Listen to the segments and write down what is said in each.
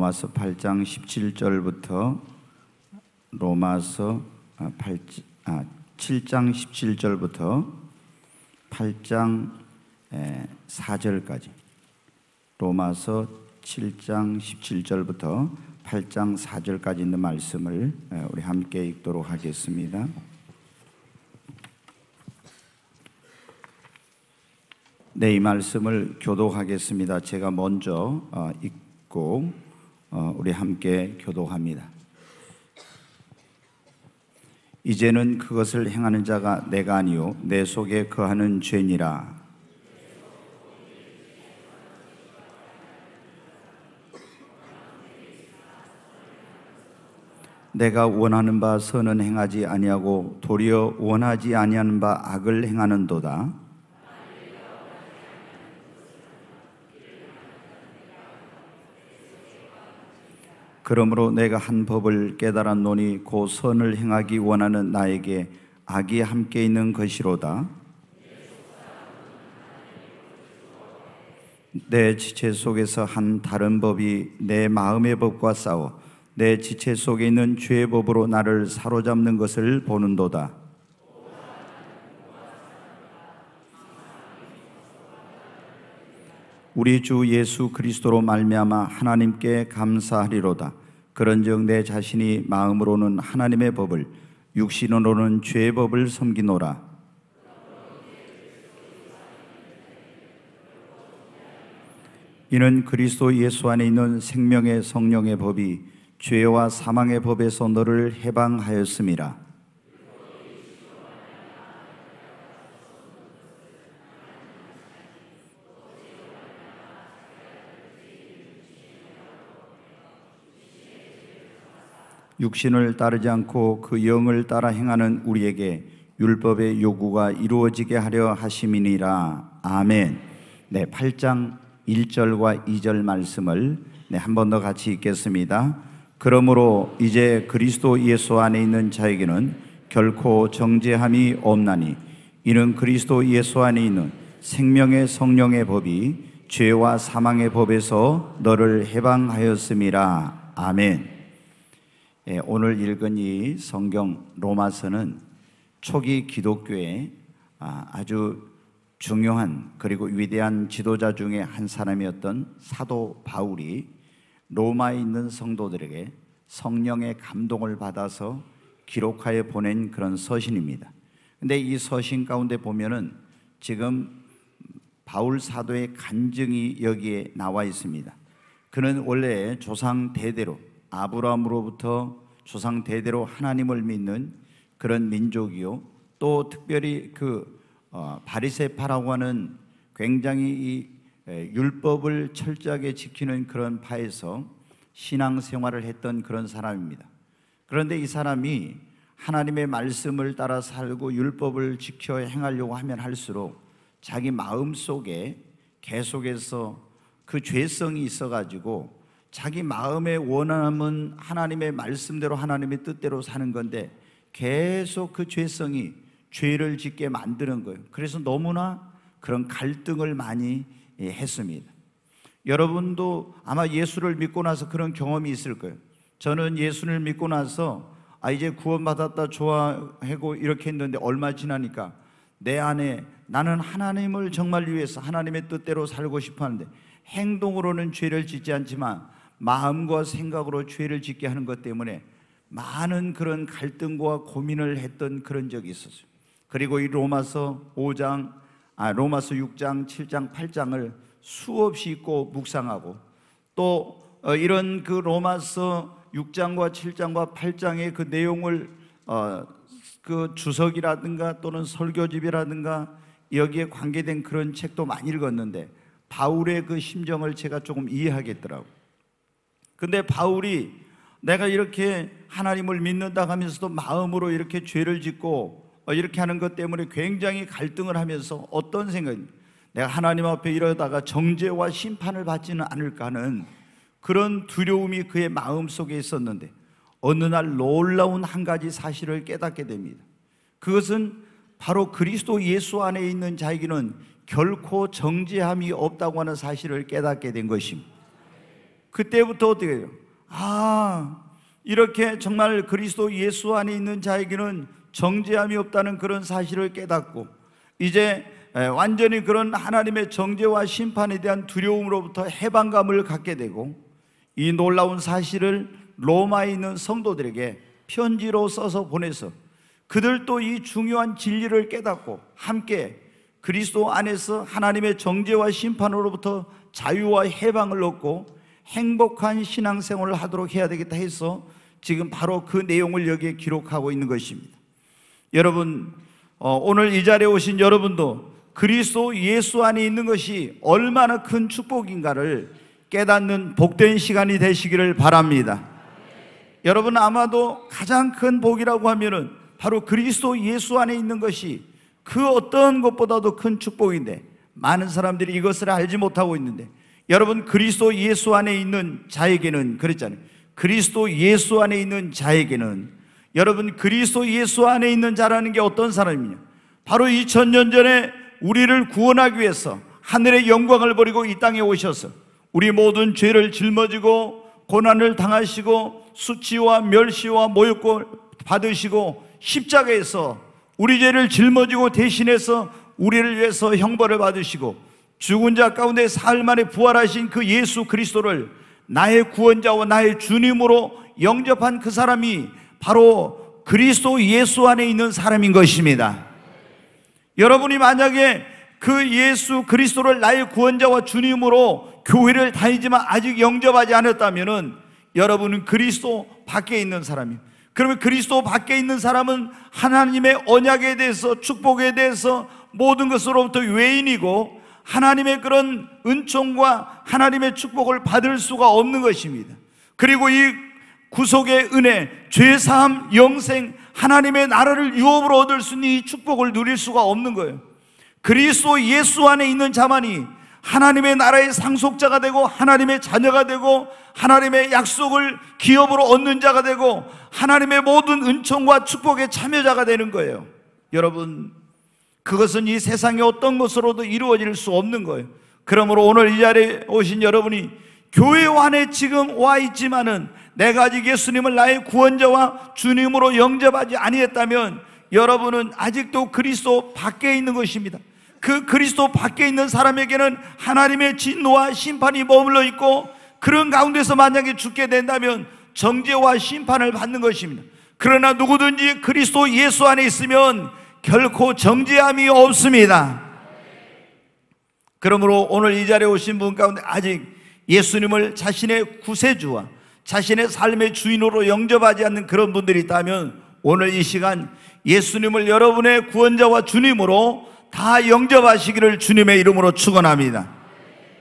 로마서 8장 17절부터 로마서 7장 17절부터 8장 4절까지, 로마서 7장 17절부터 8장 4절까지 있는 말씀을 우리 함께 읽도록 하겠습니다. 네, 이 말씀을 교독하겠습니다. 제가 먼저 읽고 우리 함께 교독합니다. 이제는 그것을 행하는 자가 내가 아니요 내 속에 거하는 죄니라. 내가 원하는 바 선은 행하지 아니하고 도리어 원하지 아니하는 바 악을 행하는도다. 그러므로 내가 한 법을 깨달았노니 곧 선을 행하기 원하는 나에게 악이 함께 있는 것이로다. 내 지체 속에서 한 다른 법이 내 마음의 법과 싸워 내 지체 속에 있는 죄의 법으로 나를 사로잡는 것을 보는도다. 우리 주 예수 그리스도로 말미암아 하나님께 감사하리로다. 그런즉 내 자신이 마음으로는 하나님의 법을, 육신으로는 죄의 법을 섬기노라. 이는 그리스도 예수 안에 있는 생명의 성령의 법이 죄와 사망의 법에서 너를 해방하였음이라. 육신을 따르지 않고 그 영을 따라 행하는 우리에게 율법의 요구가 이루어지게 하려 하심이니라. 아멘. 네, 8장 1절과 2절 말씀을 한 번 더 같이 읽겠습니다. 그러므로 이제 그리스도 예수 안에 있는 자에게는 결코 정죄함이 없나니 이는 그리스도 예수 안에 있는 생명의 성령의 법이 죄와 사망의 법에서 너를 해방하였음이라. 아멘. 오늘 읽은 이 성경 로마서는 초기 기독교의 아주 중요한 그리고 위대한 지도자 중에 한 사람이었던 사도 바울이 로마에 있는 성도들에게 성령의 감동을 받아서 기록하여 보낸 그런 서신입니다. 근데 이 서신 가운데 보면은 지금 바울 사도의 간증이 여기에 나와 있습니다. 그는 원래 조상 대대로 아브라함으로부터 조상 대대로 하나님을 믿는 그런 민족이요, 또 특별히 바리새파라고 하는 굉장히 이 율법을 철저하게 지키는 그런 파에서 신앙생활을 했던 그런 사람입니다. 그런데 이 사람이 하나님의 말씀을 따라 살고 율법을 지켜 행하려고 하면 할수록 자기 마음속에 계속해서 그 죄성이 있어가지고 자기 마음의 원함은 하나님의 말씀대로 하나님의 뜻대로 사는 건데 계속 그 죄성이 죄를 짓게 만드는 거예요. 그래서 너무나 그런 갈등을 많이 했습니다. 여러분도 아마 예수를 믿고 나서 그런 경험이 있을 거예요. 저는 예수를 믿고 나서 이제 구원받았다 좋아하고 이렇게 했는데 얼마 지나니까 내 안에 나는 하나님을 정말 위해서 하나님의 뜻대로 살고 싶어 하는데 행동으로는 죄를 짓지 않지만 마음과 생각으로 죄를 짓게 하는 것 때문에 많은 그런 갈등과 고민을 했던 그런 적이 있었어요. 그리고 이 로마서 6장, 7장, 8장을 수없이 읽고 묵상하고 또 이런 그 로마서 6장과 7장과 8장의 그 내용을 그 주석이라든가 또는 설교집이라든가 여기에 관계된 그런 책도 많이 읽었는데 바울의 그 심정을 제가 조금 이해하겠더라고요. 근데 바울이 내가 이렇게 하나님을 믿는다 하면서도 마음으로 이렇게 죄를 짓고 이렇게 하는 것 때문에 굉장히 갈등을 하면서 어떤 생각이, 내가 하나님 앞에 이러다가 정죄와 심판을 받지는 않을까 하는 그런 두려움이 그의 마음속에 있었는데 어느 날 놀라운 한 가지 사실을 깨닫게 됩니다. 그것은 바로 그리스도 예수 안에 있는 자에게는 결코 정죄함이 없다고 하는 사실을 깨닫게 된 것입니다. 그때부터 어떻게 해요? 이렇게 정말 그리스도 예수 안에 있는 자에게는 정죄함이 없다는 그런 사실을 깨닫고 이제 완전히 그런 하나님의 정죄와 심판에 대한 두려움으로부터 해방감을 갖게 되고, 이 놀라운 사실을 로마에 있는 성도들에게 편지로 써서 보내서 그들도 이 중요한 진리를 깨닫고 함께 그리스도 안에서 하나님의 정죄와 심판으로부터 자유와 해방을 얻고 행복한 신앙생활을 하도록 해야 되겠다 해서 지금 바로 그 내용을 여기에 기록하고 있는 것입니다. 여러분, 오늘 이 자리에 오신 여러분도 그리스도 예수 안에 있는 것이 얼마나 큰 축복인가를 깨닫는 복된 시간이 되시기를 바랍니다. 여러분, 아마도 가장 큰 복이라고 하면은 바로 그리스도 예수 안에 있는 것이 그 어떤 것보다도 큰 축복인데, 많은 사람들이 이것을 알지 못하고 있는데, 여러분, 그리스도 예수 안에 있는 자에게는 그랬잖아요. 그리스도 예수 안에 있는 자에게는, 여러분, 그리스도 예수 안에 있는 자라는 게 어떤 사람이냐? 바로 2000년 전에 우리를 구원하기 위해서 하늘의 영광을 버리고 이 땅에 오셔서 우리 모든 죄를 짊어지고 고난을 당하시고 수치와 멸시와 모욕을 받으시고 십자가에서 우리 죄를 짊어지고 대신해서 우리를 위해서 형벌을 받으시고 죽은 자 가운데 사흘 만에 부활하신 그 예수 그리스도를 나의 구원자와 나의 주님으로 영접한 그 사람이 바로 그리스도 예수 안에 있는 사람인 것입니다. 여러분이 만약에 그 예수 그리스도를 나의 구원자와 주님으로 교회를 다니지만 아직 영접하지 않았다면 여러분은 그리스도 밖에 있는 사람이에요. 그러면 그리스도 밖에 있는 사람은 하나님의 언약에 대해서, 축복에 대해서 모든 것으로부터 외인이고 하나님의 그런 은총과 하나님의 축복을 받을 수가 없는 것입니다. 그리고 이 구속의 은혜, 죄사함, 영생, 하나님의 나라를 유업으로 얻을 수 있는 이 축복을 누릴 수가 없는 거예요. 그리스도 예수 안에 있는 자만이 하나님의 나라의 상속자가 되고 하나님의 자녀가 되고 하나님의 약속을 기업으로 얻는 자가 되고 하나님의 모든 은총과 축복의 참여자가 되는 거예요. 여러분, 그것은 이 세상의 어떤 것으로도 이루어질 수 없는 거예요. 그러므로 오늘 이 자리에 오신 여러분이 교회 안에 지금 와 있지만은 내가 아직 예수님을 나의 구원자와 주님으로 영접하지 아니했다면 여러분은 아직도 그리스도 밖에 있는 것입니다. 그 그리스도 밖에 있는 사람에게는 하나님의 진노와 심판이 머물러 있고, 그런 가운데서 만약에 죽게 된다면 정죄와 심판을 받는 것입니다. 그러나 누구든지 그리스도 예수 안에 있으면 결코 정죄함이 없습니다. 그러므로 오늘 이 자리에 오신 분 가운데 아직 예수님을 자신의 구세주와 자신의 삶의 주인으로 영접하지 않는 그런 분들이 있다면 오늘 이 시간 예수님을 여러분의 구원자와 주님으로 다 영접하시기를 주님의 이름으로 축원합니다.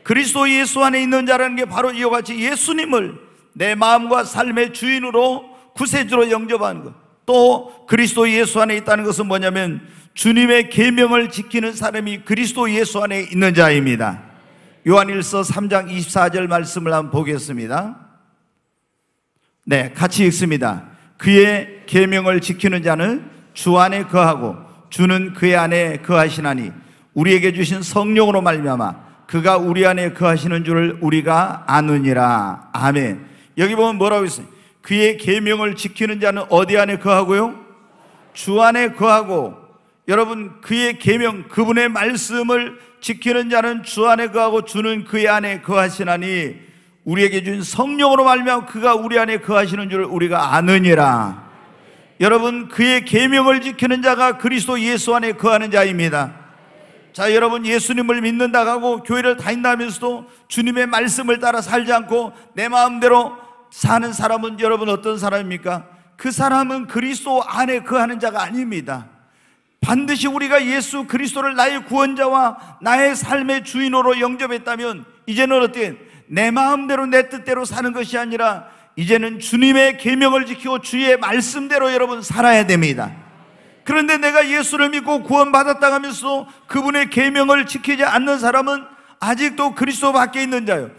그리스도 예수 안에 있는 자라는 게 바로 이와 같이 예수님을 내 마음과 삶의 주인으로 구세주로 영접하는 것. 또 그리스도 예수 안에 있다는 것은 뭐냐면 주님의 계명을 지키는 사람이 그리스도 예수 안에 있는 자입니다. 요한일서 3장 24절 말씀을 한번 보겠습니다. 네, 같이 읽습니다. 그의 계명을 지키는 자는 주 안에 거하고 주는 그의 안에 거하시나니 우리에게 주신 성령으로 말미암아 그가 우리 안에 거하시는 줄을 우리가 아느니라. 아멘. 여기 보면 뭐라고 있어요? 그의 계명을 지키는 자는 어디 안에 거하고요? 주 안에 거하고. 여러분, 그의 계명, 그분의 말씀을 지키는 자는 주 안에 거하고 주는 그의 안에 거하시나니 우리에게 준 성령으로 말미암아 그가 우리 안에 거하시는 줄을 우리가 아느니라. 여러분, 그의 계명을 지키는 자가 그리스도 예수 안에 거하는 자입니다. 자, 여러분, 예수님을 믿는다고 하고 교회를 다닌다면서도 주님의 말씀을 따라 살지 않고 내 마음대로 사는 사람은 여러분 어떤 사람입니까? 그 사람은 그리스도 안에 거하는 자가 아닙니다. 반드시 우리가 예수 그리스도를 나의 구원자와 나의 삶의 주인으로 영접했다면 이제는 어떻게 내 마음대로 내 뜻대로 사는 것이 아니라 이제는 주님의 계명을 지키고 주의 말씀대로 여러분 살아야 됩니다. 그런데 내가 예수를 믿고 구원받았다 하면서 그분의 계명을 지키지 않는 사람은 아직도 그리스도 밖에 있는 자요.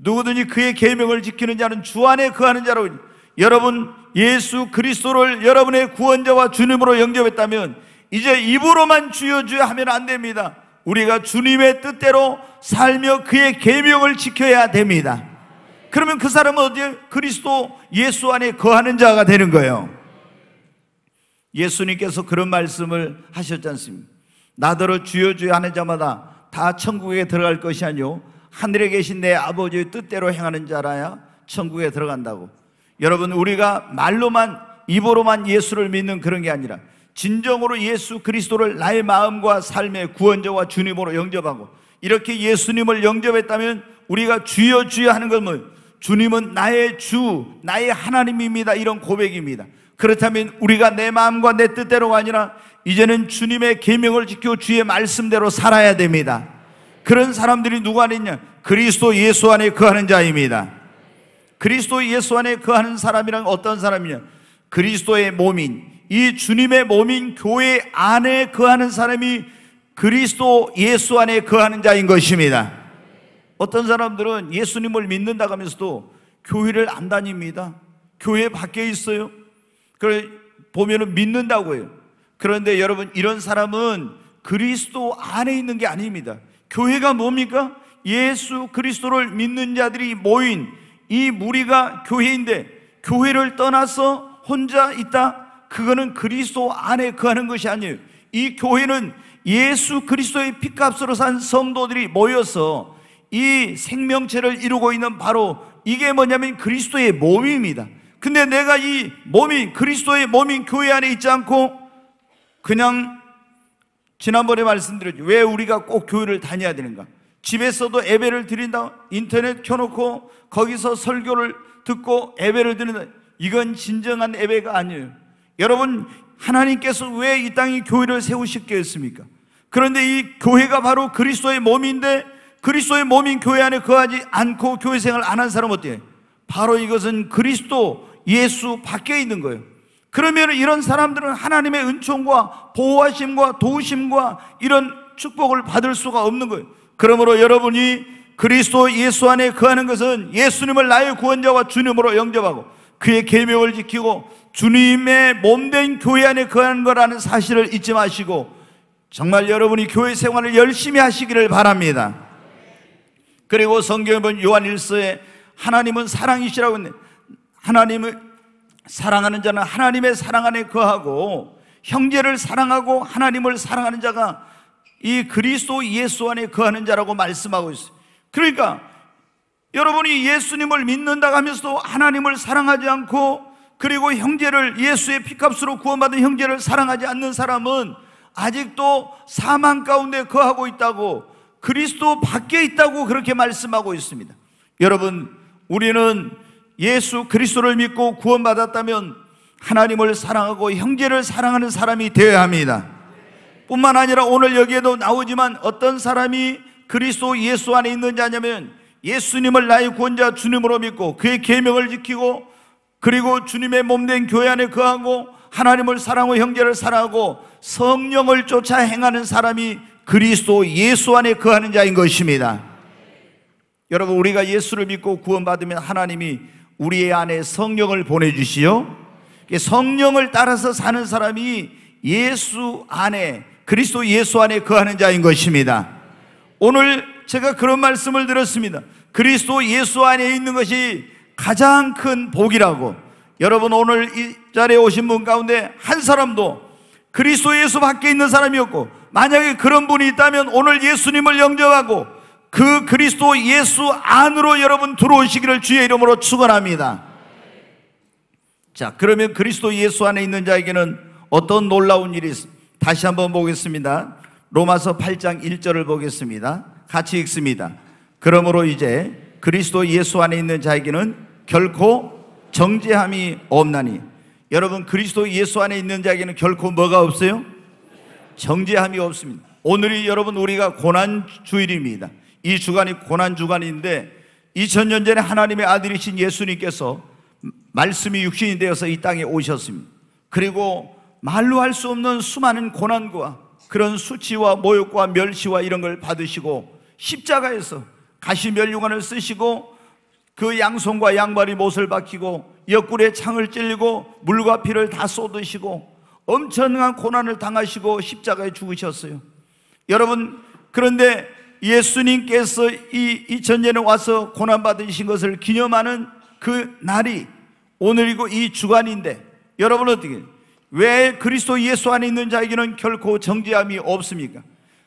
누구든지 그의 계명을 지키는 자는 주 안에 거하는 자로. 여러분, 예수 그리스도를 여러분의 구원자와 주님으로 영접했다면 이제 입으로만 주여 주여 하면 안 됩니다. 우리가 주님의 뜻대로 살며 그의 계명을 지켜야 됩니다. 그러면 그 사람은 어디에? 그리스도 예수 안에 거하는 자가 되는 거예요. 예수님께서 그런 말씀을 하셨지 않습니까? 나더러 주여 주여 하는 자마다 다 천국에 들어갈 것이 아니요 하늘에 계신 내 아버지의 뜻대로 행하는 자라야 천국에 들어간다고. 여러분, 우리가 말로만 입으로만 예수를 믿는 그런 게 아니라 진정으로 예수 그리스도를 나의 마음과 삶의 구원자와 주님으로 영접하고, 이렇게 예수님을 영접했다면 우리가 주여 주여 하는 건 뭐예요? 주님은 나의 주, 나의 하나님입니다, 이런 고백입니다. 그렇다면 우리가 내 마음과 내 뜻대로가 아니라 이제는 주님의 계명을 지켜 주의 말씀대로 살아야 됩니다. 그런 사람들이 누가 있냐? 그리스도 예수 안에 거하는 자입니다. 그리스도 예수 안에 거하는 사람이란 어떤 사람이냐? 그리스도의 몸인, 이 주님의 몸인 교회 안에 거하는 사람이 그리스도 예수 안에 거하는 자인 것입니다. 어떤 사람들은 예수님을 믿는다고 하면서도 교회를 안 다닙니다. 교회 밖에 있어요. 그래 보면은 믿는다고 해요. 그런데 여러분, 이런 사람은 그리스도 안에 있는 게 아닙니다. 교회가 뭡니까? 예수 그리스도를 믿는 자들이 모인 이 무리가 교회인데, 교회를 떠나서 혼자 있다? 그거는 그리스도 안에 거하는 것이 아니에요. 이 교회는 예수 그리스도의 피값으로 산 성도들이 모여서 이 생명체를 이루고 있는, 바로 이게 뭐냐면 그리스도의 몸입니다. 근데 내가 이 몸이 그리스도의 몸인 교회 안에 있지 않고 그냥, 지난번에 말씀드렸죠, 왜 우리가 꼭 교회를 다녀야 되는가? 집에서도 예배를 드린다, 인터넷 켜놓고 거기서 설교를 듣고 예배를 드린다, 이건 진정한 예배가 아니에요. 여러분, 하나님께서 왜 이 땅에 교회를 세우셨게 했습니까? 그런데 이 교회가 바로 그리스도의 몸인데, 그리스도의 몸인 교회 안에 거하지 않고 교회 생활 안 한 사람은 어때요? 바로 이것은 그리스도 예수 밖에 있는 거예요. 그러면 이런 사람들은 하나님의 은총과 보호하심과 도우심과 이런 축복을 받을 수가 없는 거예요. 그러므로 여러분이 그리스도 예수 안에 거하는 것은 예수님을 나의 구원자와 주님으로 영접하고 그의 계명을 지키고 주님의 몸된 교회 안에 거하는 거라는 사실을 잊지 마시고, 정말 여러분이 교회 생활을 열심히 하시기를 바랍니다. 그리고 성경에 보면 요한 1서에 하나님은 사랑이시라고 했는데, 하나님을 사랑하는 자는 하나님의 사랑 안에 거하고 형제를 사랑하고 하나님을 사랑하는 자가 이 그리스도 예수 안에 거하는 자라고 말씀하고 있어요. 그러니까 여러분이 예수님을 믿는다고 하면서도 하나님을 사랑하지 않고, 그리고 형제를, 예수의 피값으로 구원받은 형제를 사랑하지 않는 사람은 아직도 사망 가운데 거하고 있다고, 그리스도 밖에 있다고 그렇게 말씀하고 있습니다. 여러분, 우리는 예수 그리스도를 믿고 구원받았다면 하나님을 사랑하고 형제를 사랑하는 사람이 되어야 합니다. 뿐만 아니라 오늘 여기에도 나오지만 어떤 사람이 그리스도 예수 안에 있는 자냐면, 예수님을 나의 구원자 주님으로 믿고 그의 계명을 지키고, 그리고 주님의 몸된 교회 안에 거하고 하나님을 사랑하고 형제를 사랑하고 성령을 쫓아 행하는 사람이 그리스도 예수 안에 거하는 자인 것입니다. 여러분, 우리가 예수를 믿고 구원받으면 하나님이 우리 안에 성령을 보내주시요, 성령을 따라서 사는 사람이 예수 안에, 그리스도 예수 안에 거하는 자인 것입니다. 오늘 제가 그런 말씀을 들었습니다. 그리스도 예수 안에 있는 것이 가장 큰 복이라고. 여러분, 오늘 이 자리에 오신 분 가운데 한 사람도 그리스도 예수 밖에 있는 사람이 없고, 만약에 그런 분이 있다면 오늘 예수님을 영접하고 그 그리스도 예수 안으로 여러분 들어오시기를 주의 이름으로 축원합니다. 자, 그러면 그리스도 예수 안에 있는 자에게는 어떤 놀라운 일이 있습니다. 다시 한번 보겠습니다. 로마서 8장 1절을 보겠습니다. 같이 읽습니다. 그러므로 이제 그리스도 예수 안에 있는 자에게는 결코 정죄함이 없나니. 여러분, 그리스도 예수 안에 있는 자에게는 결코 뭐가 없어요? 정죄함이 없습니다. 오늘이 여러분 우리가 고난주일입니다. 이 주간이 고난주간인데 2000년 전에 하나님의 아들이신 예수님께서 말씀이 육신이 되어서 이 땅에 오셨습니다. 그리고 말로 할 수 없는 수많은 고난과 그런 수치와 모욕과 멸시와 이런 걸 받으시고 십자가에서 가시면류관을 쓰시고 그 양손과 양발이 못을 박히고 옆구리에 창을 찔리고 물과 피를 다 쏟으시고 엄청난 고난을 당하시고 십자가에 죽으셨어요. 여러분, 그런데 예수님께서 이 2000년에 와서 고난받으신 것을 기념하는 그 날이 오늘이고 이 주간인데, 여러분 어떻게, 왜 그리스도 예수 안에 있는 자에게는 결코 정죄함이 없습니까?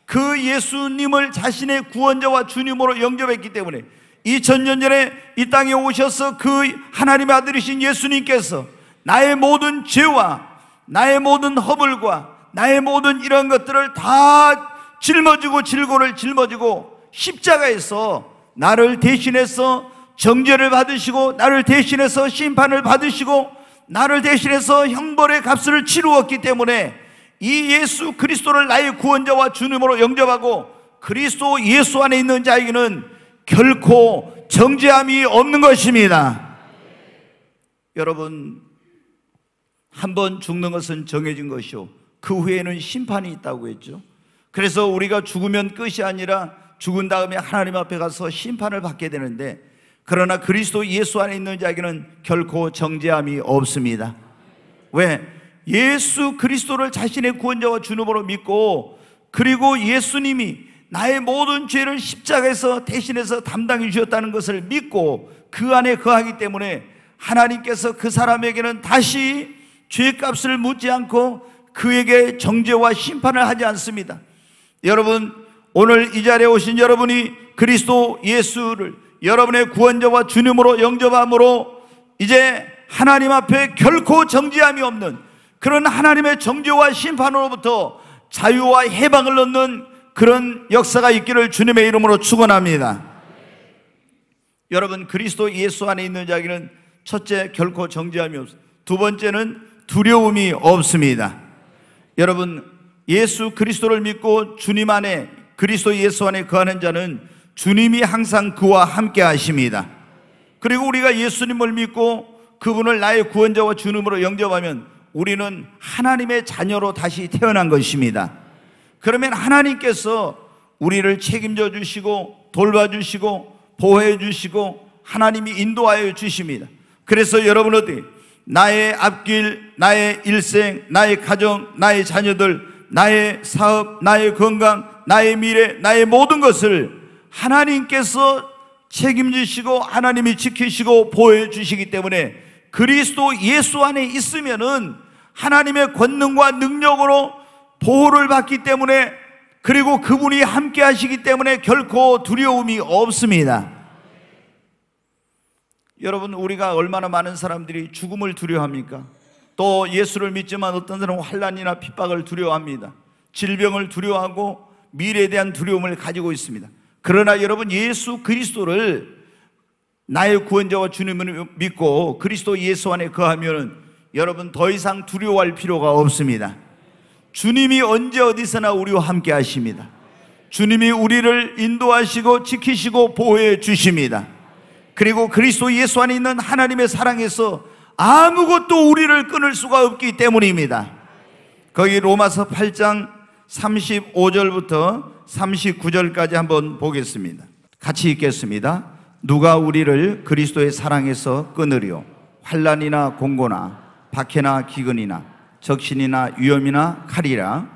그 예수님을 자신의 구원자와 주님으로 영접했기 때문에 2000년 전에 이 땅에 오셔서 그 하나님의 아들이신 예수님께서 나의 모든 죄와 나의 모든 허물과 나의 모든 이런 것들을 다 짊어지고 질고를 짊어지고 십자가에서 나를 대신해서 정죄를 받으시고 나를 대신해서 심판을 받으시고 나를 대신해서 형벌의 값을 치루었기 때문에 이 예수 그리스도를 나의 구원자와 주님으로 영접하고 그리스도 예수 안에 있는 자에게는 결코 정죄함이 없는 것입니다. 여러분, 한 번 죽는 것은 정해진 것이요 그 후에는 심판이 있다고 했죠. 그래서 우리가 죽으면 끝이 아니라 죽은 다음에 하나님 앞에 가서 심판을 받게 되는데, 그러나 그리스도 예수 안에 있는 자에게는 결코 정죄함이 없습니다. 왜? 예수 그리스도를 자신의 구원자와 주님으로 믿고, 그리고 예수님이 나의 모든 죄를 십자가에서 대신해서 담당해 주셨다는 것을 믿고 그 안에 거하기 때문에 하나님께서 그 사람에게는 다시 죄값을 묻지 않고 그에게 정죄와 심판을 하지 않습니다. 여러분, 오늘 이 자리에 오신 여러분이 그리스도 예수를 여러분의 구원자와 주님으로 영접함으로 이제 하나님 앞에 결코 정죄함이 없는 그런 하나님의 정죄와 심판으로부터 자유와 해방을 얻는 그런 역사가 있기를 주님의 이름으로 축원합니다. 여러분, 그리스도 예수 안에 있는 자에게는 첫째, 결코 정죄함이 없습니다. 두 번째는 두려움이 없습니다. 여러분, 예수 그리스도를 믿고 주님 안에, 그리스도 예수 안에 거하는 자는 주님이 항상 그와 함께 하십니다. 그리고 우리가 예수님을 믿고 그분을 나의 구원자와 주님으로 영접하면 우리는 하나님의 자녀로 다시 태어난 것입니다. 그러면 하나님께서 우리를 책임져 주시고 돌봐주시고 보호해 주시고 하나님이 인도하여 주십니다. 그래서 여러분 어떻게, 나의 앞길, 나의 일생, 나의 가정, 나의 자녀들, 나의 사업, 나의 건강, 나의 미래, 나의 모든 것을 하나님께서 책임지시고 하나님이 지키시고 보호해 주시기 때문에 그리스도 예수 안에 있으면은 하나님의 권능과 능력으로 보호를 받기 때문에, 그리고 그분이 함께 하시기 때문에 결코 두려움이 없습니다. 여러분, 우리가 얼마나 많은 사람들이 죽음을 두려워합니까? 또 예수를 믿지만 어떤 사람은 환난이나 핍박을 두려워합니다. 질병을 두려워하고 미래에 대한 두려움을 가지고 있습니다. 그러나 여러분, 예수 그리스도를 나의 구원자와 주님을 믿고 그리스도 예수 안에 거하면 여러분 더 이상 두려워할 필요가 없습니다. 주님이 언제 어디서나 우리와 함께 하십니다. 주님이 우리를 인도하시고 지키시고 보호해 주십니다. 그리고 그리스도 예수 안에 있는 하나님의 사랑에서 아무것도 우리를 끊을 수가 없기 때문입니다. 거기 로마서 8장 35절부터 39절까지 한번 보겠습니다. 같이 읽겠습니다. 누가 우리를 그리스도의 사랑에서 끊으리요? 환난이나 공고나 박해나 기근이나 적신이나 위험이나 칼이라.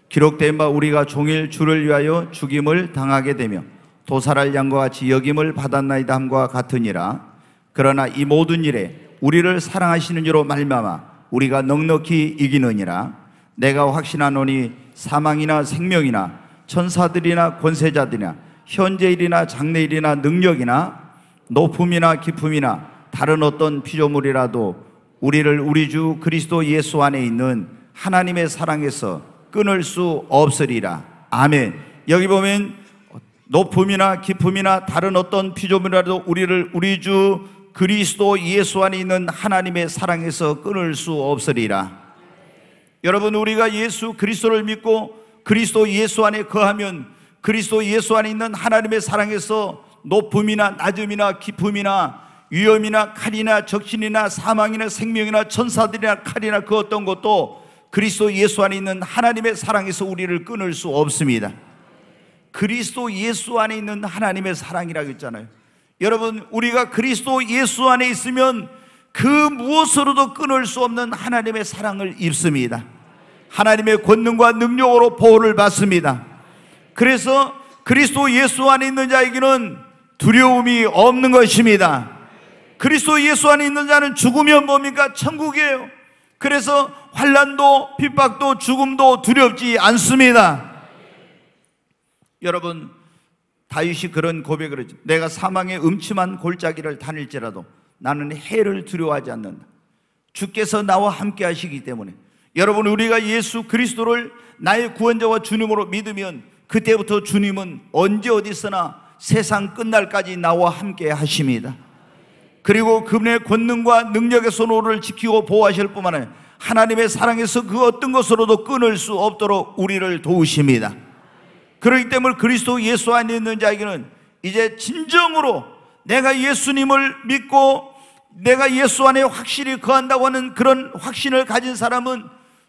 기록된 바 우리가 종일 주를 위하여 죽임을 당하게 되며 도살할 양과 같이 여김을 받았나이다 함과 같으니라. 그러나 이 모든 일에 우리를 사랑하시는 이로 말미암아 우리가 넉넉히 이기느니라. 내가 확신하노니 사망이나 생명이나 천사들이나 권세자들이나 현재일이나 장래일이나 능력이나 높음이나 깊음이나 다른 어떤 피조물이라도 우리를 우리 주 그리스도 예수 안에 있는 하나님의 사랑에서 끊을 수 없으리라. 아멘. 여기 보면 높음이나 깊음이나 다른 어떤 피조물이라도 우리를 우리 주 그리스도 예수 안에 있는 하나님의 사랑에서 끊을 수 없으리라. 여러분, 우리가 예수 그리스도를 믿고 그리스도 예수 안에 거하면 그리스도 예수 안에 있는 하나님의 사랑에서 높음이나 낮음이나 깊음이나 위험이나 칼이나 적신이나 사망이나 생명이나 천사들이나 칼이나 그 어떤 것도 그리스도 예수 안에 있는 하나님의 사랑에서 우리를 끊을 수 없습니다. 그리스도 예수 안에 있는 하나님의 사랑이라고 했잖아요. 여러분, 우리가 그리스도 예수 안에 있으면 그 무엇으로도 끊을 수 없는 하나님의 사랑을 입습니다. 하나님의 권능과 능력으로 보호를 받습니다. 그래서 그리스도 예수 안에 있는 자에게는 두려움이 없는 것입니다. 그리스도 예수 안에 있는 자는 죽으면 뭡니까? 천국이에요. 그래서 환난도 핍박도 죽음도 두렵지 않습니다. 여러분, 다윗이 그런 고백을 했죠. 내가 사망의 음침한 골짜기를 다닐지라도 나는 해를 두려워하지 않는다. 주께서 나와 함께 하시기 때문에. 여러분, 우리가 예수 그리스도를 나의 구원자와 주님으로 믿으면 그때부터 주님은 언제 어디서나 세상 끝날까지 나와 함께 하십니다. 그리고 그분의 권능과 능력의 손으로를 지키고 보호하실 뿐만 아니라 하나님의 사랑에서 그 어떤 것으로도 끊을 수 없도록 우리를 도우십니다. 그렇기 때문에 그리스도 예수 안에 있는 자에게는 이제 진정으로 내가 예수님을 믿고 내가 예수 안에 확실히 거한다고 하는 그런 확신을 가진 사람은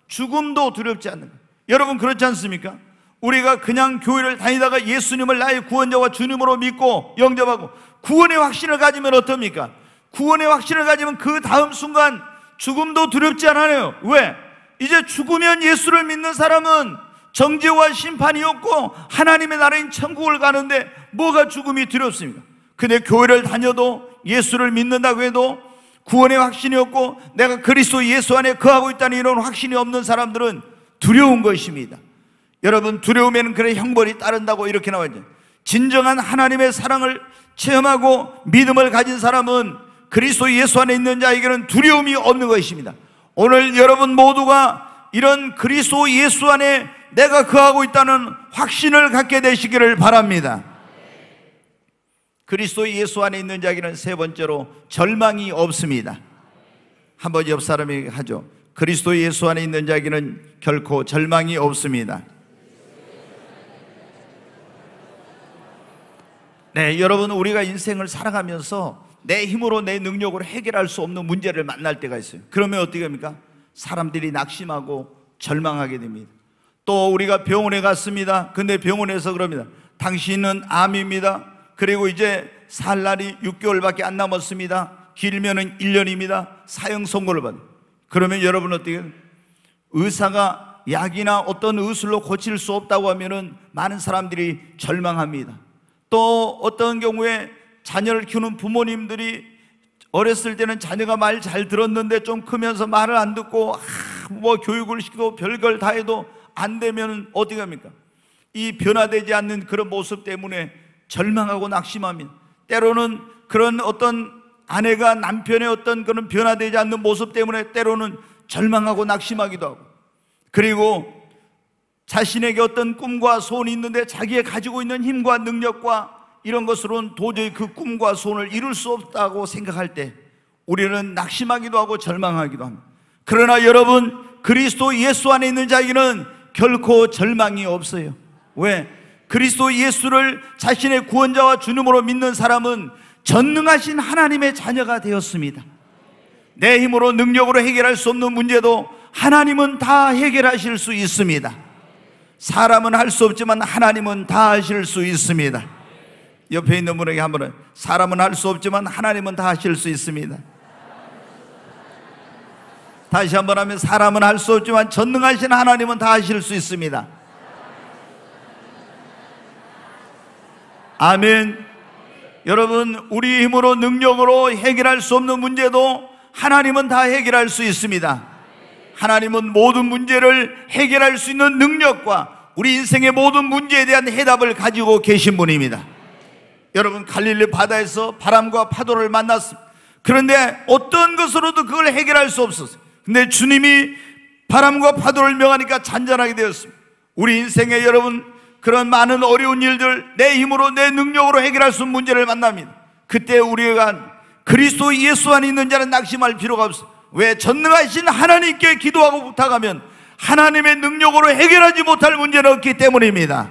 죽음도 두렵지 않는 거예요. 여러분, 그렇지 않습니까? 우리가 그냥 교회를 다니다가 예수님을 나의 구원자와 주님으로 믿고 영접하고 구원의 확신을 가지면 어떻습니까? 구원의 확신을 가지면 그 다음 순간 죽음도 두렵지 않아요. 왜? 이제 죽으면 예수를 믿는 사람은 정죄와 심판이 없고 하나님의 나라인 천국을 가는데 뭐가 죽음이 두렵습니까? 근데 교회를 다녀도 예수를 믿는다고 해도 구원의 확신이 없고 내가 그리스도 예수 안에 거하고 있다는 이런 확신이 없는 사람들은 두려운 것입니다. 여러분, 두려움에는 그래 형벌이 따른다고 이렇게 나와있죠. 진정한 하나님의 사랑을 체험하고 믿음을 가진 사람은 그리스도 예수 안에 있는 자에게는 두려움이 없는 것입니다. 오늘 여러분 모두가 이런 그리스도 예수 안에 내가 거하고 있다는 확신을 갖게 되시기를 바랍니다. 그리스도 예수 안에 있는 자에게는 세 번째로 절망이 없습니다. 한번 옆 사람에게 하죠. 그리스도 예수 안에 있는 자에게는 결코 절망이 없습니다. 네, 여러분, 우리가 인생을 살아가면서 내 힘으로 내 능력으로 해결할 수 없는 문제를 만날 때가 있어요. 그러면 어떻게 합니까? 사람들이 낙심하고 절망하게 됩니다. 또 우리가 병원에 갔습니다. 근데 병원에서 그럽니다. 당신은 암입니다. 그리고 이제 살 날이 6개월밖에 안 남았습니다. 길면은 1년입니다. 사형 선고를 받아요. 그러면 여러분 어떻게 해요? 의사가 약이나 어떤 의술로 고칠 수 없다고 하면은 많은 사람들이 절망합니다. 또 어떤 경우에 자녀를 키우는 부모님들이 어렸을 때는 자녀가 말 잘 들었는데 좀 크면서 말을 안 듣고 뭐 교육을 시키고 별걸 다 해도 안 되면 어떻게 합니까? 이 변화되지 않는 그런 모습 때문에 절망하고 낙심합니다. 때로는 그런 어떤 아내가 남편의 어떤 그런 변화되지 않는 모습 때문에 때로는 절망하고 낙심하기도 하고, 그리고 자신에게 어떤 꿈과 소원이 있는데 자기가 가지고 있는 힘과 능력과 이런 것으로는 도저히 그 꿈과 소원을 이룰 수 없다고 생각할 때 우리는 낙심하기도 하고 절망하기도 합니다. 그러나 여러분, 그리스도 예수 안에 있는 자에게는 결코 절망이 없어요. 왜? 그리스도 예수를 자신의 구원자와 주님으로 믿는 사람은 전능하신 하나님의 자녀가 되었습니다. 내 힘으로 능력으로 해결할 수 없는 문제도 하나님은 다 해결하실 수 있습니다. 사람은 할 수 없지만 하나님은 다 하실 수 있습니다. 옆에 있는 분에게 한번, 사람은 할 수 없지만 하나님은 다 하실 수 있습니다. 다시 한번 하면, 사람은 할 수 없지만 전능하신 하나님은 다 하실 수 있습니다. 아멘. 여러분, 우리 힘으로 능력으로 해결할 수 없는 문제도 하나님은 다 해결할 수 있습니다. 하나님은 모든 문제를 해결할 수 있는 능력과 우리 인생의 모든 문제에 대한 해답을 가지고 계신 분입니다. 여러분, 갈릴리 바다에서 바람과 파도를 만났습니다. 그런데 어떤 것으로도 그걸 해결할 수 없었어요. 근데 주님이 바람과 파도를 명하니까 잔잔하게 되었습니다. 우리 인생에 여러분, 그런 많은 어려운 일들, 내 힘으로 내 능력으로 해결할 수 없는 문제를 만납니다. 그때 우리가 그리스도 예수 안에 있는 자는 낙심할 필요가 없어요. 왜? 전능하신 하나님께 기도하고 부탁하면 하나님의 능력으로 해결하지 못할 문제는 없기 때문입니다.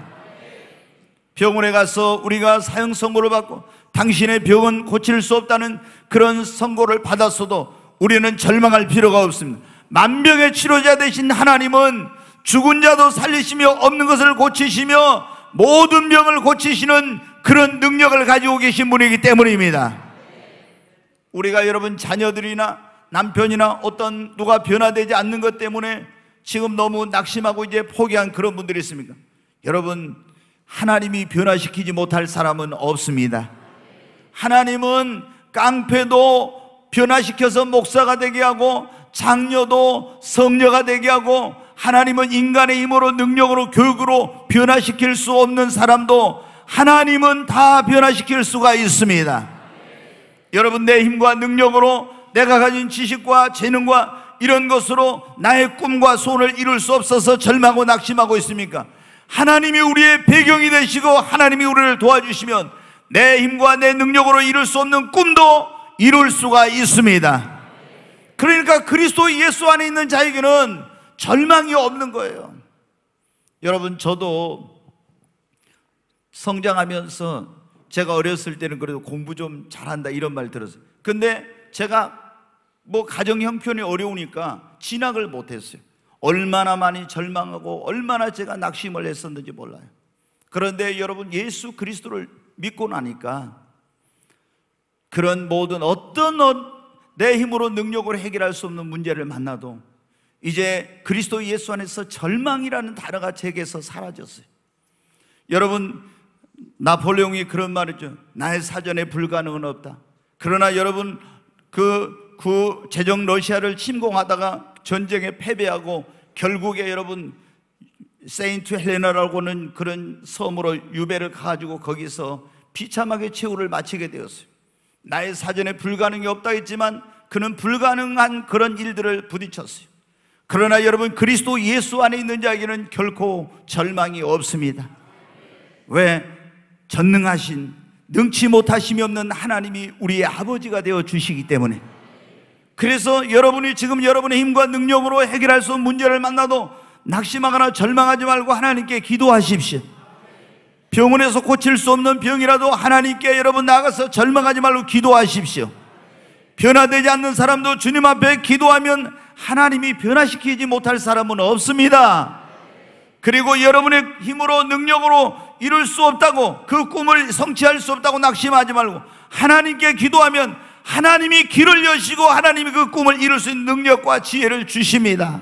병원에 가서 우리가 사형 선고를 받고 당신의 병은 고칠 수 없다는 그런 선고를 받았어도 우리는 절망할 필요가 없습니다. 만병의 치료자 되신 하나님은 죽은 자도 살리시며 없는 것을 고치시며 모든 병을 고치시는 그런 능력을 가지고 계신 분이기 때문입니다. 우리가 여러분, 자녀들이나 남편이나 어떤 누가 변화되지 않는 것 때문에 지금 너무 낙심하고 이제 포기한 그런 분들이 있습니까? 여러분, 하나님이 변화시키지 못할 사람은 없습니다. 하나님은 깡패도 변화시켜서 목사가 되게 하고 장녀도 성녀가 되게 하고, 하나님은 인간의 힘으로 능력으로 교육으로 변화시킬 수 없는 사람도 하나님은 다 변화시킬 수가 있습니다. 여러분, 내 힘과 능력으로 내가 가진 지식과 재능과 이런 것으로 나의 꿈과 소원을 이룰 수 없어서 절망하고 낙심하고 있습니까? 하나님이 우리의 배경이 되시고 하나님이 우리를 도와주시면 내 힘과 내 능력으로 이룰 수 없는 꿈도 이룰 수가 있습니다. 그러니까 그리스도 예수 안에 있는 자에게는 절망이 없는 거예요. 여러분, 저도 성장하면서 제가 어렸을 때는 그래도 공부 좀 잘한다 이런 말 들었어요. 근데 제가 가정 형편이 어려우니까 진학을 못했어요. 얼마나 많이 절망하고 얼마나 제가 낙심을 했었는지 몰라요. 그런데 여러분, 예수 그리스도를 믿고 나니까 그런 모든 내 힘으로 능력으로 해결할 수 없는 문제를 만나도 이제 그리스도 예수 안에서 절망이라는 단어가 제게서 사라졌어요. 여러분, 나폴레옹이 그런 말이죠. 나의 사전에 불가능은 없다. 그러나 여러분, 제정 러시아를 침공하다가 전쟁에 패배하고 결국에 여러분 세인트 헬레나라고 하는 그런 섬으로 유배를 가지고 거기서 비참하게 최후를 마치게 되었어요. 나의 사전에 불가능이 없다 했지만 그는 불가능한 그런 일들을 부딪혔어요. 그러나 여러분, 그리스도 예수 안에 있는 자에게는 결코 절망이 없습니다. 왜? 전능하신, 능치 못하심이 없는 하나님이 우리의 아버지가 되어 주시기 때문에. 그래서 여러분이 지금 여러분의 힘과 능력으로 해결할 수 없는 문제를 만나도 낙심하거나 절망하지 말고 하나님께 기도하십시오. 병원에서 고칠 수 없는 병이라도 하나님께 여러분 나가서 절망하지 말고 기도하십시오. 변화되지 않는 사람도 주님 앞에 기도하면 하나님이 변화시키지 못할 사람은 없습니다. 그리고 여러분의 힘으로 능력으로 이룰 수 없다고, 그 꿈을 성취할 수 없다고 낙심하지 말고 하나님께 기도하면 하나님이 길을 여시고 하나님이 그 꿈을 이룰 수 있는 능력과 지혜를 주십니다.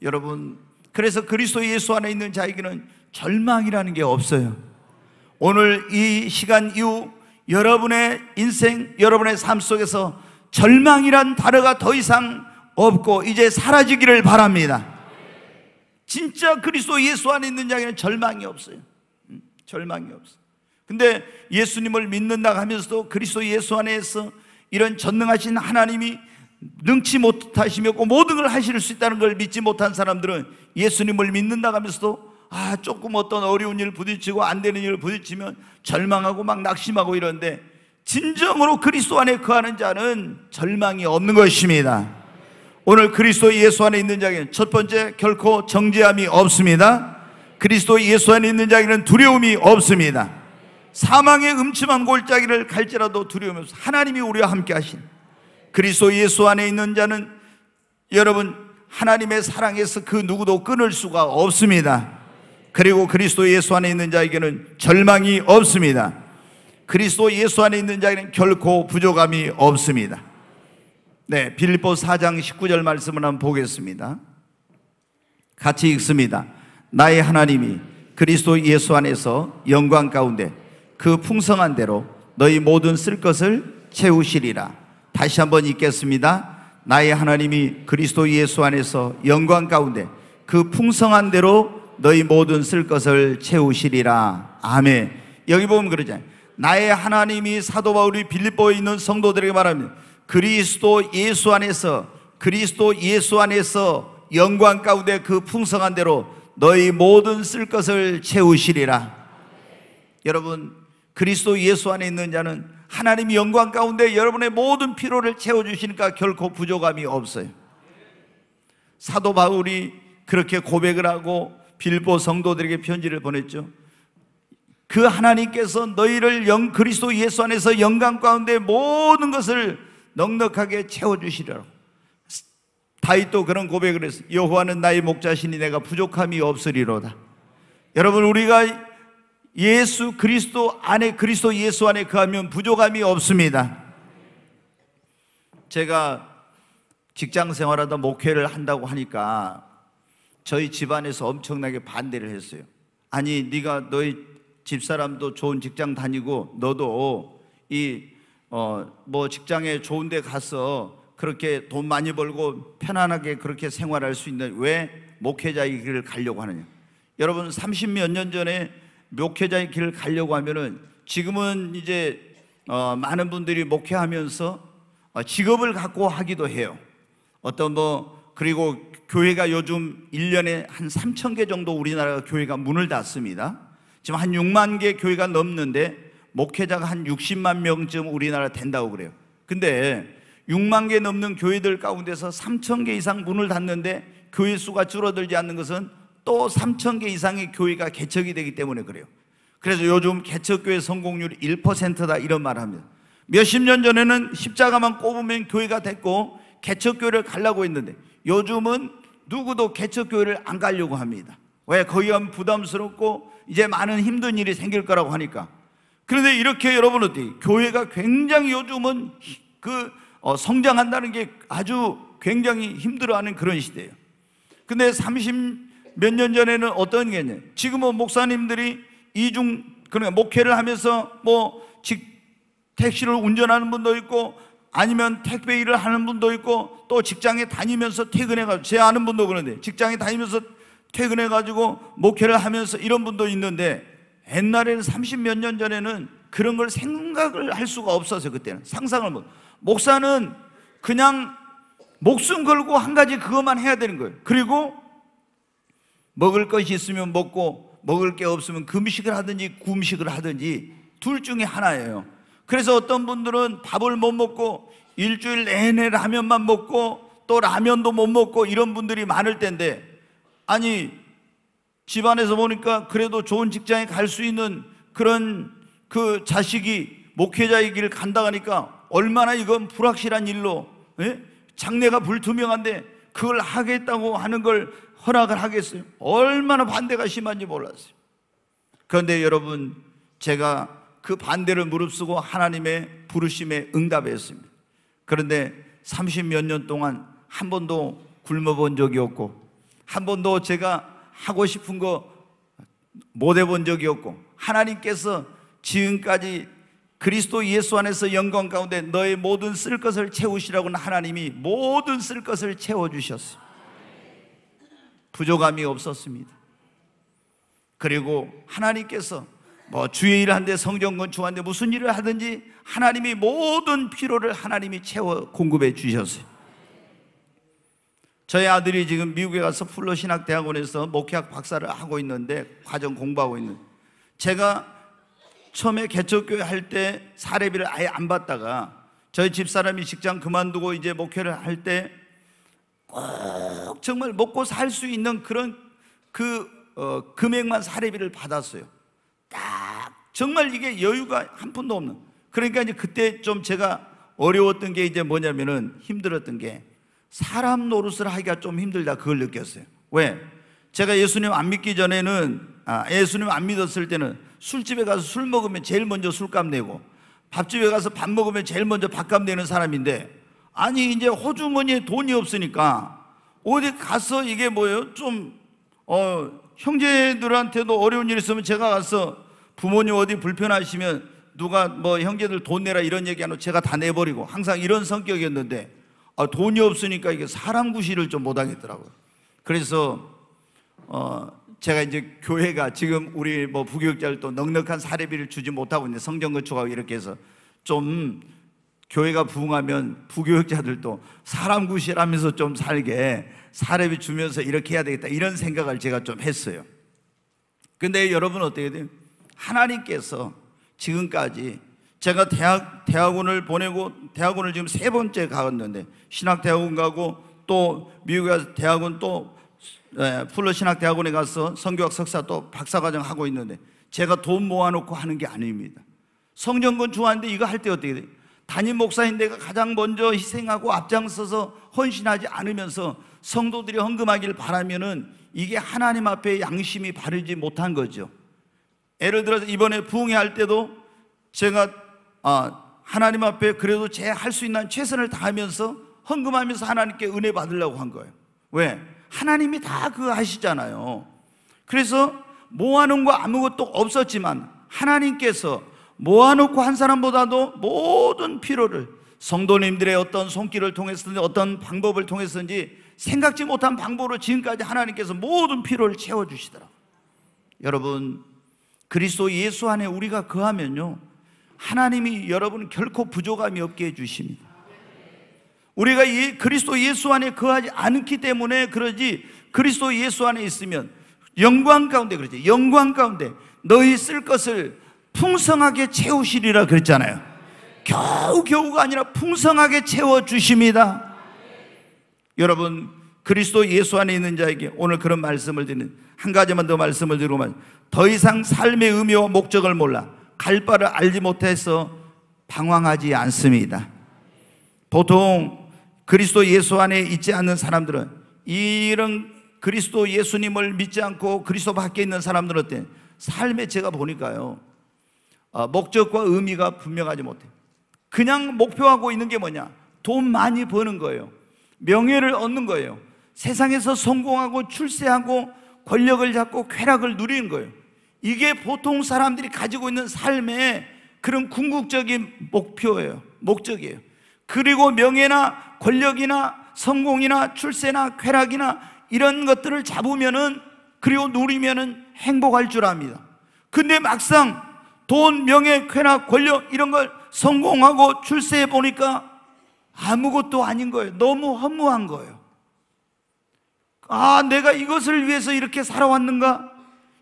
여러분, 그래서 그리스도 예수 안에 있는 자에게는 절망이라는 게 없어요. 오늘 이 시간 이후 여러분의 인생, 여러분의 삶 속에서 절망이란 단어가 더 이상 없고 이제 사라지기를 바랍니다. 진짜 그리스도 예수 안에 있는 자에게는 절망이 없어요. 절망이 없어요. 근데 예수님을 믿는다 하면서도 그리스도 예수 안에서 이런 전능하신 하나님이 능치 못하시며 모든 걸 하실 수 있다는 걸 믿지 못한 사람들은 예수님을 믿는다 하면서도 조금 어떤 어려운 일 부딪히고 안 되는 일 부딪히면 절망하고 막 낙심하고 이러는데, 진정으로 그리스도 안에 거하는 자는 절망이 없는 것입니다. 오늘 그리스도 예수 안에 있는 자에게는 첫 번째, 결코 정죄함이 없습니다. 그리스도 예수 안에 있는 자에게는 두려움이 없습니다. 사망의 음침한 골짜기를 갈지라도 두려움이 없어. 하나님이 우리와 함께 하신 그리스도 예수 안에 있는 자는 여러분, 하나님의 사랑에서 그 누구도 끊을 수가 없습니다. 그리고 그리스도 예수 안에 있는 자에게는 절망이 없습니다. 그리스도 예수 안에 있는 자에게는 결코 부족함이 없습니다. 네, 빌립보 4장 19절 말씀을 한번 보겠습니다. 같이 읽습니다. 나의 하나님이 그리스도 예수 안에서 영광 가운데 그 풍성한 대로 너희 모든 쓸 것을 채우시리라. 다시 한번 읽겠습니다. 나의 하나님이 그리스도 예수 안에서 영광 가운데 그 풍성한 대로 너희 모든 쓸 것을 채우시리라. 아멘. 여기 보면 그러잖아요. 나의 하나님이 사도 바울이 빌립보에 있는 성도들에게 말합니다. 그리스도 예수 안에서 영광 가운데 그 풍성한 대로 너희 모든 쓸 것을 채우시리라. 여러분, 그리스도 예수 안에 있는 자는 하나님이 영광 가운데 여러분의 모든 필요를 채워주시니까 결코 부족함이 없어요. 사도 바울이 그렇게 고백을 하고 빌립보 성도들에게 편지를 보냈죠. 그 하나님께서 너희를 그리스도 예수 안에서 영광 가운데 모든 것을 넉넉하게 채워주시리라. 다윗도 그런 고백을 했어요. 여호와는 나의 목자시니 내가 부족함이 없으리로다. 여러분, 우리가 그리스도 예수 안에 거하면 부족함이 없습니다. 제가 직장 생활하다 목회를 한다고 하니까 저희 집안에서 엄청나게 반대를 했어요. 아니, 네가 너희 집사람도 좋은 직장 다니고 너도 뭐 직장에 좋은 데 가서 그렇게 돈 많이 벌고 편안하게 그렇게 생활할 수 있는 왜 목회자의 길을 가려고 하느냐. 여러분, 30몇 년 전에 목회자의 길을 가려고 하면은 지금은 이제 많은 분들이 목회하면서 직업을 갖고 하기도 해요. 그리고 교회가 요즘 1년에 한 3,000개 정도 우리나라 교회가 문을 닫습니다. 지금 한 6만 개 교회가 넘는데 목회자가 한 60만 명쯤 우리나라 된다고 그래요. 근데 6만 개 넘는 교회들 가운데서 3,000개 이상 문을 닫는데 교회 수가 줄어들지 않는 것은 또 3,000개 이상의 교회가 개척이 되기 때문에 그래요. 그래서 요즘 개척교회 성공률이 1%다 이런 말을 합니다. 몇십 년 전에는 십자가만 꼽으면 교회가 됐고 개척교회를 가려고 했는데 요즘은 누구도 개척교회를 안 가려고 합니다. 왜? 거기 가면 부담스럽고 이제 많은 힘든 일이 생길 거라고 하니까. 그런데 이렇게 여러분 어때요? 교회가 굉장히 요즘은 성장한다는 게 아주 굉장히 힘들어하는 그런 시대예요. 근데 30 몇 년 전에는 어떤 게 있냐? 지금은 목사님들이 그러니까 목회를 하면서 택시를 운전하는 분도 있고 아니면 택배 일을 하는 분도 있고 또 직장에 다니면서 퇴근해가지고, 제 아는 분도 그런데 직장에 다니면서 퇴근해가지고 목회를 하면서 이런 분도 있는데, 옛날에는 30 몇 년 전에는 그런 걸 생각을 할 수가 없었어요. 그때는 상상을 못. 목사는 그냥 목숨 걸고 한 가지 그것만 해야 되는 거예요. 그리고 먹을 것이 있으면 먹고 먹을 게 없으면 금식을 하든지 구음식을 하든지 둘 중에 하나예요. 그래서 어떤 분들은 밥을 못 먹고 일주일 내내 라면만 먹고 또 라면도 못 먹고 이런 분들이 많을 텐데, 아니 집안에서 보니까 그래도 좋은 직장에 갈 수 있는 그런 그 자식이 목회자의 길을 간다 하니까 얼마나 이건 불확실한 일로, 장래가 불투명한데 그걸 하겠다고 하는 걸 허락을 하겠어요? 얼마나 반대가 심한지 몰랐어요. 그런데 여러분, 제가 그 반대를 무릅쓰고 하나님의 부르심에 응답했습니다. 그런데 30 몇 년 동안 한 번도 굶어본 적이 없고 한 번도 제가 하고 싶은 거 못 해본 적이 없고, 하나님께서 지금까지 그리스도 예수 안에서 영광 가운데 너의 모든 쓸 것을 채우시라고는 하나님이 모든 쓸 것을 채워주셨어요. 부족함이 없었습니다. 그리고 하나님께서 주의 일을 하는데 성전 건축하는데 무슨 일을 하든지 하나님이 모든 필요를 하나님이 채워 공급해 주셨어요. 저희 아들이 지금 미국에 가서 풀로신학대학원에서 목회학 박사를 하고 있는데, 과정 공부하고 있는, 제가 처음에 개척교회 할 때 사례비를 아예 안 받다가 저희 집사람이 직장 그만두고 이제 목회를 할 때 꼭 정말 먹고 살 수 있는 그런 금액만 사례비를 받았어요. 딱 정말 이게 여유가 한 푼도 없는. 그러니까 이제 그때 좀 제가 어려웠던 게 이제 뭐냐면은, 힘들었던 게 사람 노릇을 하기가 좀 힘들다, 그걸 느꼈어요. 왜? 제가 예수님 안 믿기 전에는, 예수님 안 믿었을 때는 술집에 가서 술 먹으면 제일 먼저 술값 내고 밥집에 가서 밥 먹으면 제일 먼저 밥값 내는 사람인데, 아니 이제 호주머니에 돈이 없으니까 어디 가서 이게 뭐예요? 좀 형제들한테도 어려운 일 있으면 제가 가서 부모님 어디 불편하시면 누가 형제들 돈 내라 이런 얘기하면 제가 다 내버리고 항상 이런 성격이었는데, 돈이 없으니까 이게 사람 구실을 좀 못하겠더라고요. 그래서 제가 이제 교회가 지금 우리 부교육자들도 넉넉한 사례비를 주지 못하고 있는데, 성전 건축하고 이렇게 해서 좀 교회가 부흥하면 부교육자들도 사람 구실하면서 좀 살게 사례비 주면서 이렇게 해야 되겠다, 이런 생각을 제가 좀 했어요. 근데 여러분 어떻게 돼요? 하나님께서 지금까지 제가 대학원을 보내고, 대학원을 지금 3번째 가봤는데, 신학대학원 가고 또 미국에 가서 대학원 또 풀러 신학대학원에 가서 성교학 석사 또 박사과정 하고 있는데, 제가 돈 모아놓고 하는 게 아닙니다. 성전 건축하는데 이거 할 때 어떻게 돼요? 담임 목사인 내가 가장 먼저 희생하고 앞장서서 헌신하지 않으면서 성도들이 헌금하기를 바라면은 이게 하나님 앞에 양심이 바르지 못한 거죠. 예를 들어서 이번에 부흥회 할 때도 제가 하나님 앞에 그래도 제 할 수 있는 최선을 다하면서 헌금하면서 하나님께 은혜 받으려고 한 거예요. 왜? 하나님이 다 그거 아시잖아요. 그래서 모아놓은 거 아무것도 없었지만 하나님께서 모아놓고 한 사람보다도 모든 필요를 성도님들의 어떤 손길을 통해서든지 어떤 방법을 통해서든지 생각지 못한 방법으로 지금까지 하나님께서 모든 필요를 채워주시더라고요. 여러분, 그리스도 예수 안에 우리가 거하면요, 하나님이 여러분 결코 부족함이 없게 해주십니다. 우리가 이 그리스도 예수 안에 거하지 않기 때문에 그러지, 그리스도 예수 안에 있으면 영광 가운데, 그러지, 영광 가운데 너희 쓸 것을 풍성하게 채우시리라 그랬잖아요. 겨우겨우가 아니라 풍성하게 채워주십니다. 여러분, 그리스도 예수 안에 있는 자에게 오늘 그런 말씀을 드리는, 한 가지만 더 말씀을 드리고, 더 이상 삶의 의미와 목적을 몰라 갈 바를 알지 못해서 방황하지 않습니다. 보통 그리스도 예수 안에 있지 않는 사람들은, 이런 그리스도 예수님을 믿지 않고 그리스도 밖에 있는 사람들은 어때? 삶에 제가 보니까요, 목적과 의미가 분명하지 못해. 그냥 목표하고 있는 게 뭐냐? 돈 많이 버는 거예요. 명예를 얻는 거예요. 세상에서 성공하고 출세하고 권력을 잡고 쾌락을 누리는 거예요. 이게 보통 사람들이 가지고 있는 삶의 그런 궁극적인 목표예요. 목적이에요. 그리고 명예나 권력이나 성공이나 출세나 쾌락이나 이런 것들을 잡으면은, 그리고 누리면은 행복할 줄 압니다. 근데 막상 돈, 명예, 쾌락, 권력 이런 걸 성공하고 출세해 보니까 아무것도 아닌 거예요. 너무 허무한 거예요. 아, 내가 이것을 위해서 이렇게 살아왔는가?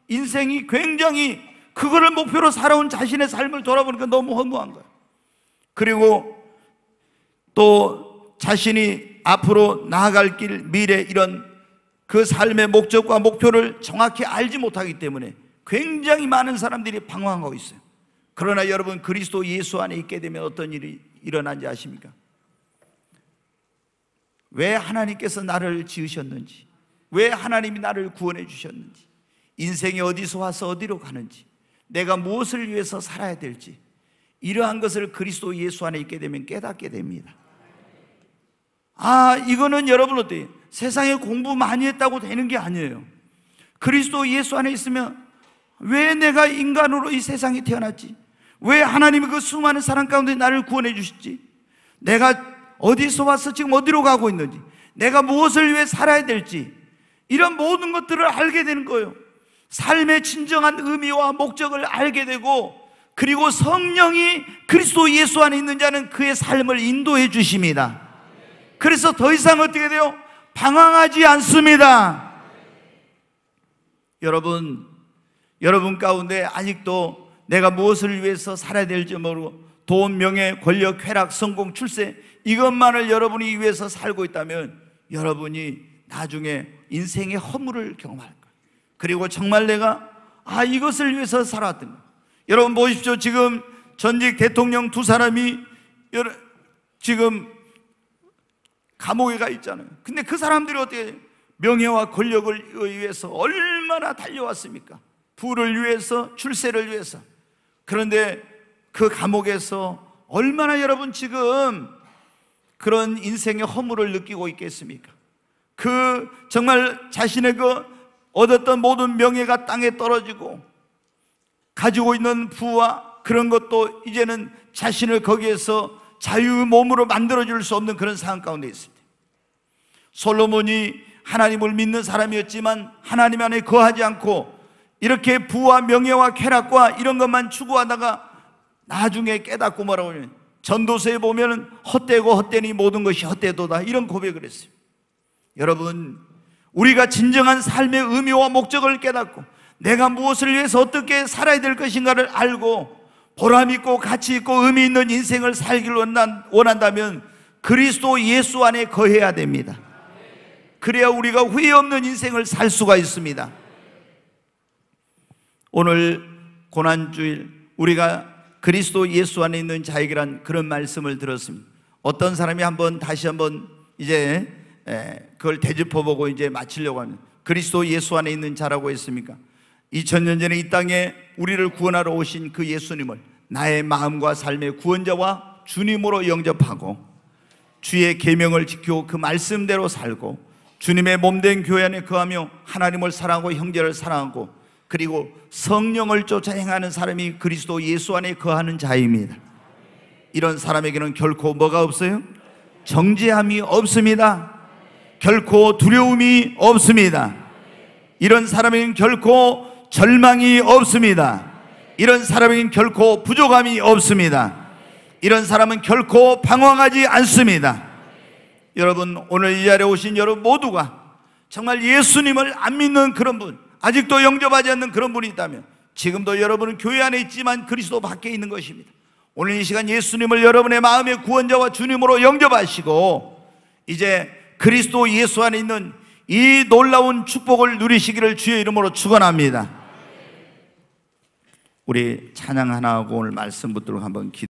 인생이 굉장히 그거를 목표로 살아온 자신의 삶을 돌아보니까 너무 허무한 거예요. 그리고 또 자신이 앞으로 나아갈 길, 미래, 이런 그 삶의 목적과 목표를 정확히 알지 못하기 때문에 굉장히 많은 사람들이 방황하고 있어요. 그러나 여러분, 그리스도 예수 안에 있게 되면 어떤 일이 일어난지 아십니까? 왜 하나님께서 나를 지으셨는지, 왜 하나님이 나를 구원해 주셨는지, 인생이 어디서 와서 어디로 가는지, 내가 무엇을 위해서 살아야 될지, 이러한 것을 그리스도 예수 안에 있게 되면 깨닫게 됩니다. 아, 이거는 여러분 어때요? 세상에 공부 많이 했다고 되는 게 아니에요. 그리스도 예수 안에 있으면, 왜 내가 인간으로 이 세상에 태어났지? 왜 하나님이 그 수많은 사람 가운데 나를 구원해 주셨지? 내가 어디서 와서 지금 어디로 가고 있는지, 내가 무엇을 위해 살아야 될지, 이런 모든 것들을 알게 되는 거예요. 삶의 진정한 의미와 목적을 알게 되고, 그리고 성령이 그리스도 예수 안에 있는 자는 그의 삶을 인도해 주십니다. 그래서 더 이상 어떻게 돼요? 방황하지 않습니다. 여러분 가운데 아직도 내가 무엇을 위해서 살아야 될지 모르고 돈, 명예, 권력, 쾌락, 성공, 출세, 이것만을 여러분이 위해서 살고 있다면 여러분이 나중에 인생의 허물을 경험할 거예요. 그리고 정말 내가 이것을 위해서 살았던 거예요. 여러분 보십시오. 지금 전직 대통령 두 사람이 지금 감옥에 가 있잖아요. 근데 그 사람들이 어떻게 명예와 권력을 위해서 얼마나 달려왔습니까? 부를 위해서, 출세를 위해서. 그런데 그 감옥에서 얼마나 여러분 지금 그런 인생의 허물을 느끼고 있겠습니까? 그 정말 자신의 그 얻었던 모든 명예가 땅에 떨어지고 가지고 있는 부와 그런 것도 이제는 자신을 거기에서 자유의 몸으로 만들어줄 수 없는 그런 상황 가운데 있습니다. 솔로몬이 하나님을 믿는 사람이었지만 하나님 안에 거하지 않고 이렇게 부와 명예와 쾌락과 이런 것만 추구하다가 나중에 깨닫고 뭐라고 하냐면, 전도서에 보면 헛되고 헛되니 모든 것이 헛되도다, 이런 고백을 했어요. 여러분, 우리가 진정한 삶의 의미와 목적을 깨닫고 내가 무엇을 위해서 어떻게 살아야 될 것인가를 알고 보람 있고 가치 있고 의미 있는 인생을 살기를 원한다면 그리스도 예수 안에 거해야 됩니다. 그래야 우리가 후회 없는 인생을 살 수가 있습니다. 오늘 고난주일 우리가 그리스도 예수 안에 있는 자에게란 그런 말씀을 들었습니다. 어떤 사람이 다시 한번 이제 그걸 되짚어보고 이제 마치려고 합니다. 그리스도 예수 안에 있는 자라고 했습니까? 2000년 전에 이 땅에 우리를 구원하러 오신 그 예수님을 나의 마음과 삶의 구원자와 주님으로 영접하고 주의 계명을 지키고 그 말씀대로 살고 주님의 몸된 교회 안에 거하며 하나님을 사랑하고 형제를 사랑하고 그리고 성령을 쫓아 행하는 사람이 그리스도 예수 안에 거하는 자입니다. 이런 사람에게는 결코 뭐가 없어요? 정죄함이 없습니다. 결코 두려움이 없습니다. 이런 사람에게는 결코 절망이 없습니다. 이런 사람에게는 결코 부족함이 없습니다. 이런 사람은 결코 방황하지 않습니다. 여러분, 오늘 이 자리에 오신 여러분 모두가 정말 예수님을 안 믿는 그런 분, 아직도 영접하지 않는 그런 분이 있다면 지금도 여러분은 교회 안에 있지만 그리스도 밖에 있는 것입니다. 오늘 이 시간 예수님을 여러분의 마음의 구원자와 주님으로 영접하시고 이제 그리스도 예수 안에 있는 이 놀라운 축복을 누리시기를 주의 이름으로 축원합니다. 우리 찬양 하나 하고 오늘 말씀 붙들고 한번